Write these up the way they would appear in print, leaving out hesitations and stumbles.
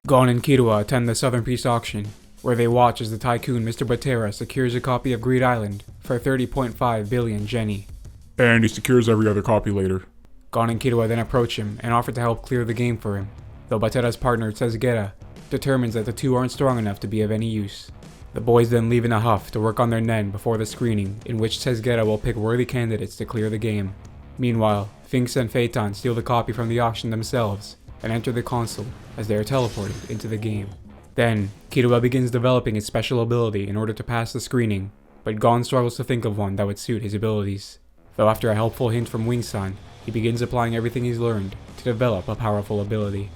Gon and Kirua attend the Southern Peace auction, where they watch as the tycoon Mr. Batera secures a copy of Greed Island for 30.5 billion Jenny. And he secures every other copy later. Gon and Kirua then approach him and offer to help clear the game for him, though Batera's partner Tsezguera determines that the two aren't strong enough to be of any use. The boys then leave in a huff to work on their nen before the screening, in which Tsezguera will pick worthy candidates to clear the game. Meanwhile, Finks and Phaeton steal the copy from the auction themselves and enter the console as they are teleported into the game. Then, Kirua begins developing his special ability in order to pass the screening, but Gon struggles to think of one that would suit his abilities. Though after a helpful hint from Wing-san, he begins applying everything he's learned to develop a powerful ability.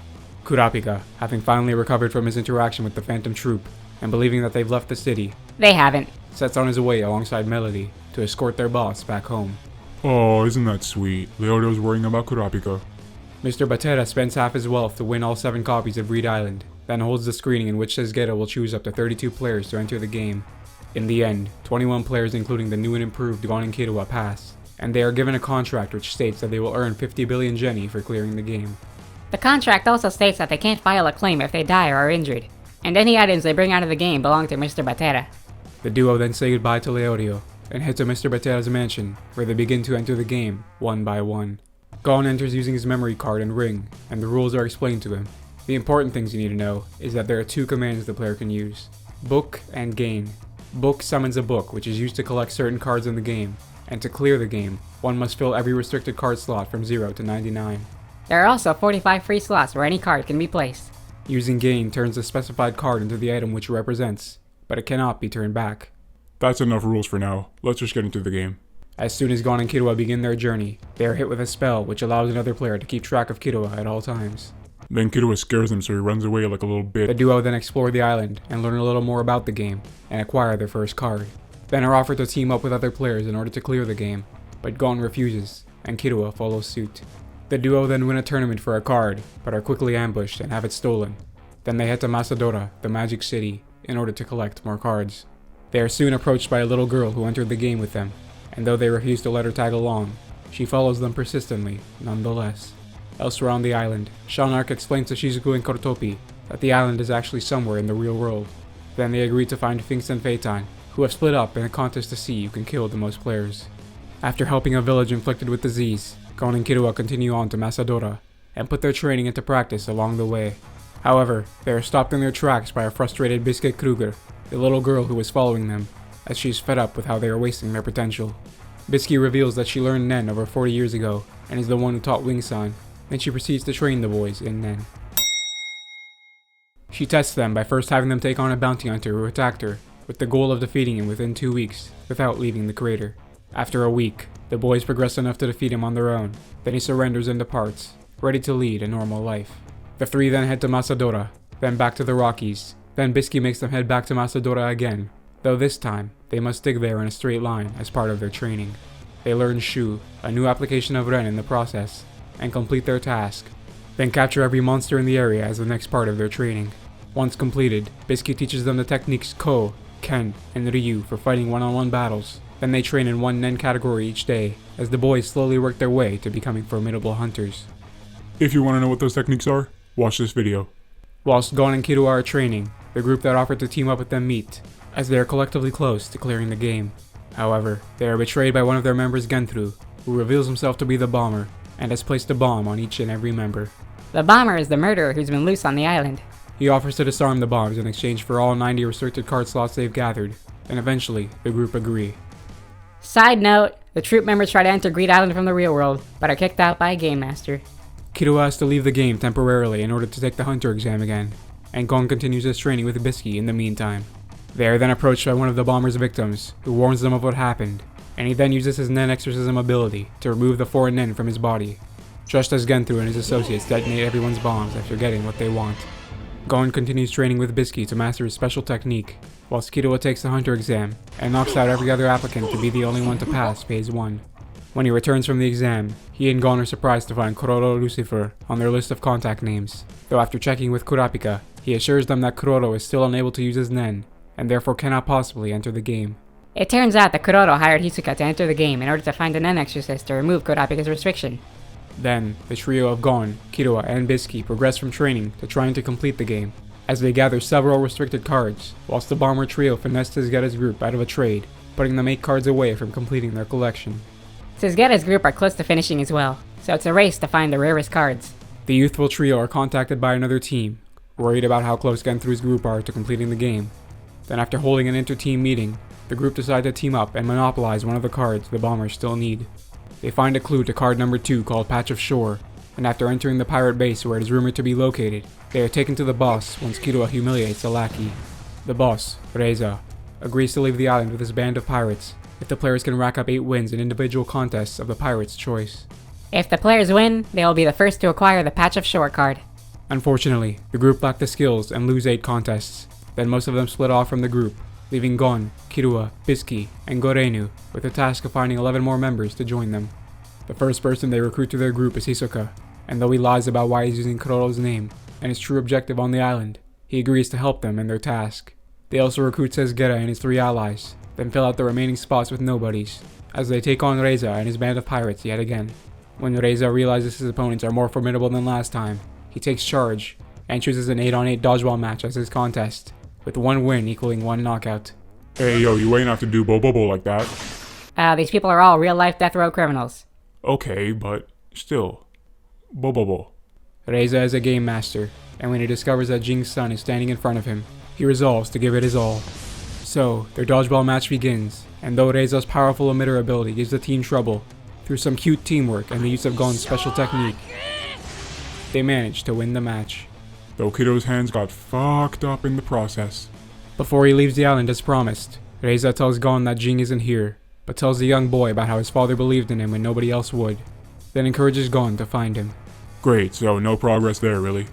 Kurapika, having finally recovered from his interaction with the Phantom Troop, and believing that they've left the city, They haven't. sets on his way alongside Melody to escort their boss back home. Oh, isn't that sweet? Leodio's worrying about Kurapika. Mr. Batera spends half his wealth to win all 7 copies of Greed Island, then holds the screening in which Tsezguera will choose up to 32 players to enter the game. In the end, 21 players including the new and improved Gon and Kirua pass, and they are given a contract which states that they will earn 50 billion Jenny for clearing the game. The contract also states that they can't file a claim if they die or are injured, and any items they bring out of the game belong to Mr. Batera. The duo then say goodbye to Leodio and head to Mr. Batera's mansion, where they begin to enter the game one by one. Gon enters using his memory card and ring, and the rules are explained to him. The important things you need to know is that there are 2 commands the player can use: Book and Gain. Book summons a book which is used to collect certain cards in the game, and to clear the game, one must fill every restricted card slot from 0 to 99. There are also 45 free slots where any card can be placed. Using Gain turns a specified card into the item which it represents, but it cannot be turned back. That's enough rules for now. Let's just get into the game. As soon as Gon and Kirua begin their journey, they are hit with a spell which allows another player to keep track of Kirua at all times. Then Kirua scares him so he runs away like a little The bitch. duo then explore the island and learn a little more about the game, and acquire their first card. Then are offered to team up with other players in order to clear the game, but Gon refuses, and Kirua follows suit. The duo then win a tournament for a card, but are quickly ambushed and have it stolen. Then they head to Masadora, the magic city, in order to collect more cards. They are soon approached by a little girl who entered the game with them, and though they refuse to let her tag along, she follows them persistently, nonetheless. Elsewhere on the island, Shanark explains to Shizuku and Kotopi that the island is actually somewhere in the real world. Then they agree to find Finks and Phaeton, who have split up in a contest to see who can kill the most players. After helping a village inflicted with disease, Gon and Kirua continue on to Masadora, and put their training into practice along the way. However, they are stopped in their tracks by a frustrated Bisky Kruger, the little girl who was following them, as she is fed up with how they are wasting their potential. Bisky reveals that she learned Nen over 40 years ago, and is the one who taught Wing-san. Then she proceeds to train the boys in Nen. She tests them by first having them take on a bounty hunter who attacked her, with the goal of defeating him within 2 weeks, without leaving the crater. After a week, the boys progress enough to defeat him on their own, then he surrenders and departs, ready to lead a normal life. The 3 then head to Masadora, then back to the Rockies, then Bisky makes them head back to Masadora again, though this time, they must dig there in a straight line as part of their training. They learn Shu, a new application of Ren in the process, and complete their task, then capture every monster in the area as the next part of their training. Once completed, Bisky teaches them the techniques Ko, Ken, and Ryu for fighting one-on-one battles. Then they train in one Nen category each day, as the boys slowly work their way to becoming formidable hunters. If you want to know what those techniques are, watch this video. Whilst Gon and Kirua are training, the group that offered to team up with them meet, as they are collectively close to clearing the game. However, they are betrayed by one of their members, Genthru, who reveals himself to be the bomber, and has placed a bomb on each and every member. The bomber is the murderer who's been loose on the island. He offers to disarm the bombs in exchange for all 90 restricted card slots they've gathered, and eventually, the group agree. Side note, the troop members try to enter Greed Island from the real world, but are kicked out by a game master. Kirua has to leave the game temporarily in order to take the hunter exam again, and Gon continues his training with Bisky in the meantime. They are then approached by one of the bomber's victims, who warns them of what happened, and he then uses his Nen exorcism ability to remove the 4 Nen from his body, just as Genthru and his associates detonate everyone's bombs after getting what they want. Gon continues training with Bisky to master his special technique, whilst Kirua takes the hunter exam and knocks out every other applicant to be the only one to pass phase 1. When he returns from the exam, he and Gon are surprised to find Kuroro Lucifer on their list of contact names, though after checking with Kurapika, he assures them that Kuroro is still unable to use his Nen, and therefore cannot possibly enter the game. It turns out that Kuroro hired Hisoka to enter the game in order to find an Nen exorcist to remove Kurapika's restriction. Then, the trio of Gon, Killua, and Bisky progress from training to trying to complete the game, as they gather several restricted cards, whilst the bomber trio finesse Tizgetta's group out of a trade, putting them 8 cards away from completing their collection. Tizgetta's group are close to finishing as well, so it's a race to find the rarest cards. The youthful trio are contacted by another team, worried about how close Genthru's group are to completing the game. Then after holding an inter-team meeting, the group decide to team up and monopolize one of the cards the bombers still need. They find a clue to card number 2 called Patch of Shore, and after entering the pirate base where it is rumored to be located, they are taken to the boss once Killua humiliates a lackey. The boss, Reza, agrees to leave the island with his band of pirates if the players can rack up 8 wins in individual contests of the pirate's choice. If the players win, they will be the first to acquire the Patch of Shore card. Unfortunately, the group lack the skills and lose 8 contests. Then most of them split off from the group, leaving Gon, Killua, Bisky, and Gorenu with the task of finding 11 more members to join them. The first person they recruit to their group is Hisoka, and though he lies about why he's using Kuroro's name and his true objective on the island, he agrees to help them in their task. They also recruit Tezgetta and his 3 allies, then fill out the remaining spots with nobodies, as they take on Reza and his band of pirates yet again. When Reza realizes his opponents are more formidable than last time, he takes charge and chooses an 8-on-8 dodgeball match as his contest, with 1 win equaling 1 knockout. Hey yo, you ain't have to do bo-bo-bo like that. These people are all real-life death row criminals. Okay, but still. Bo-bo-bo. Reza is a game master, and when he discovers that Jing's son is standing in front of him, he resolves to give it his all. So, their dodgeball match begins, and though Reza's powerful emitter ability gives the team trouble, through some cute teamwork and the use of Gon's special technique, they manage to win the match. Though Kiddo's hands got fucked up in the process. Before he leaves the island as promised, Reza tells Gon that Jing isn't here, but tells the young boy about how his father believed in him when nobody else would, then encourages Gon to find him. Great, so no progress there really.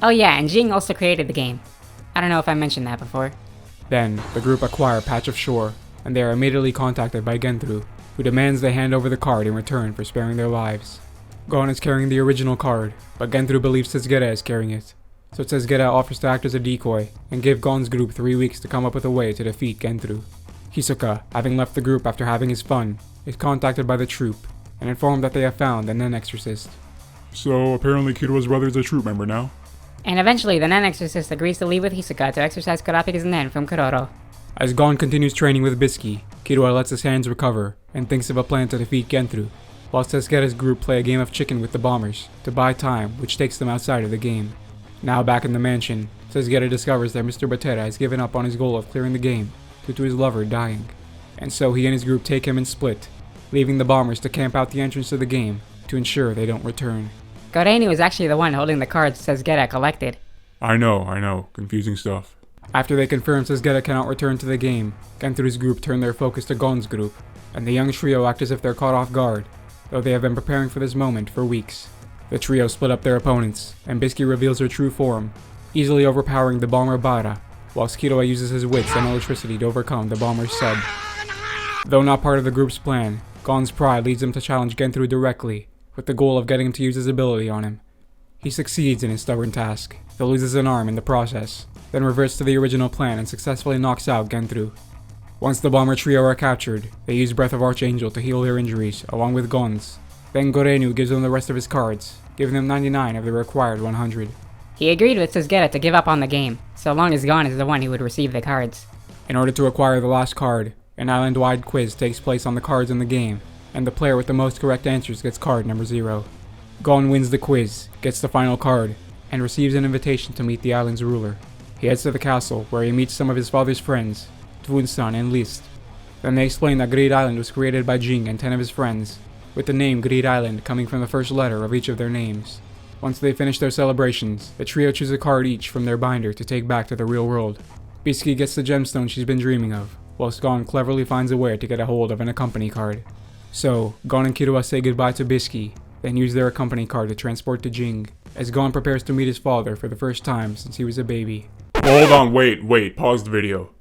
Oh yeah, and Jing also created the game. I don't know if I mentioned that before. Then, the group acquire Patch of Shore, and they are immediately contacted by Genthru, who demands they hand over the card in return for sparing their lives. Gon is carrying the original card, but Genthru believes Tezgetta is carrying it, so Tezgetta offers to act as a decoy and give Gon's group 3 weeks to come up with a way to defeat Genthru. Hisoka, having left the group after having his fun, is contacted by the troop and informed that they have found the Nen Exorcist. So apparently Kiddo's brother is a troop member now. And eventually, the Nen Exorcist agrees to leave with Hisoka to exorcise Kurapi's Nen from Kuroro. As Gon continues training with Bisky, Killua lets his hands recover and thinks of a plan to defeat Genthru, whilst Tezgetta's group play a game of chicken with the bombers to buy time, which takes them outside of the game. Now back in the mansion, Tezgetta discovers that Mr. Batera has given up on his goal of clearing the game due to his lover dying, and so he and his group take him and split, leaving the bombers to camp out the entrance to the game to ensure they don't return. Gorenu is actually the one holding the cards Tezgetta collected. I know, confusing stuff. After they confirm Tezgetta cannot return to the game, Genthru's group turn their focus to Gon's group, and the young trio act as if they're caught off guard, though they have been preparing for this moment for weeks. The trio split up their opponents, and Bisky reveals her true form, easily overpowering the bomber Bara, whilst Killua uses his wits and electricity to overcome the bomber's sub. Though not part of the group's plan, Gon's pride leads him to challenge Genthru directly, with the goal of getting him to use his ability on him. He succeeds in his stubborn task, though loses an arm in the process, then reverts to the original plan and successfully knocks out Genthru. Once the bomber trio are captured, they use Breath of Archangel to heal their injuries, along with Gon's. Then Gorenu gives them the rest of his cards, giving them 99 of the required 100. He agreed with Tezgetta to give up on the game, so long as Gon is the one who would receive the cards. In order to acquire the last card, an island-wide quiz takes place on the cards in the game, and the player with the most correct answers gets card number 0. Gon wins the quiz, gets the final card, and receives an invitation to meet the island's ruler. He heads to the castle, where he meets some of his father's friends, Tvunsan and List. Then they explain that Greed Island was created by Jing and 10 of his friends, with the name Greed Island coming from the first letter of each of their names. Once they finish their celebrations, the trio choose a card each from their binder to take back to the real world. Bisky gets the gemstone she's been dreaming of, whilst Gon cleverly finds a way to get a hold of an accompany card. So, Gon and Killua say goodbye to Bisky, then use their accompany card to transport to Jing, as Gon prepares to meet his father for the first time since he was a baby. Hold on, wait, pause the video.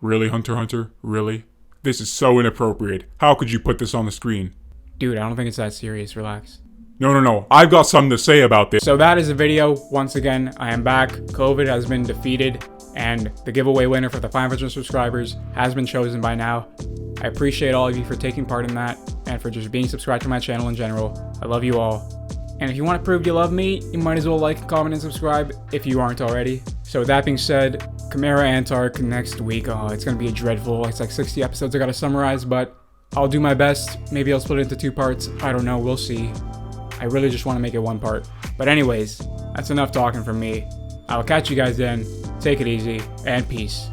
Really, Hunter x Hunter? Really? This is so inappropriate. How could you put this on the screen? Dude, I don't think it's that serious, relax. No, I've got something to say about this. So that is the video. Once again, I am back. COVID has been defeated, and the giveaway winner for the 500 subscribers has been chosen by now. I appreciate all of you for taking part in that, and and for just being subscribed to my channel in general. I love you all. And if you want to prove you love me, you might as well like, comment, and subscribe if you aren't already. So with that being said, Chimera Antark next week. Oh, it's going to be dreadful. It's like 60 episodes I got to summarize, but I'll do my best. Maybe I'll split it into 2 parts. I don't know. We'll see. I really just want to make it 1 part. But anyways, that's enough talking from me. I'll catch you guys then. Take it easy, and peace.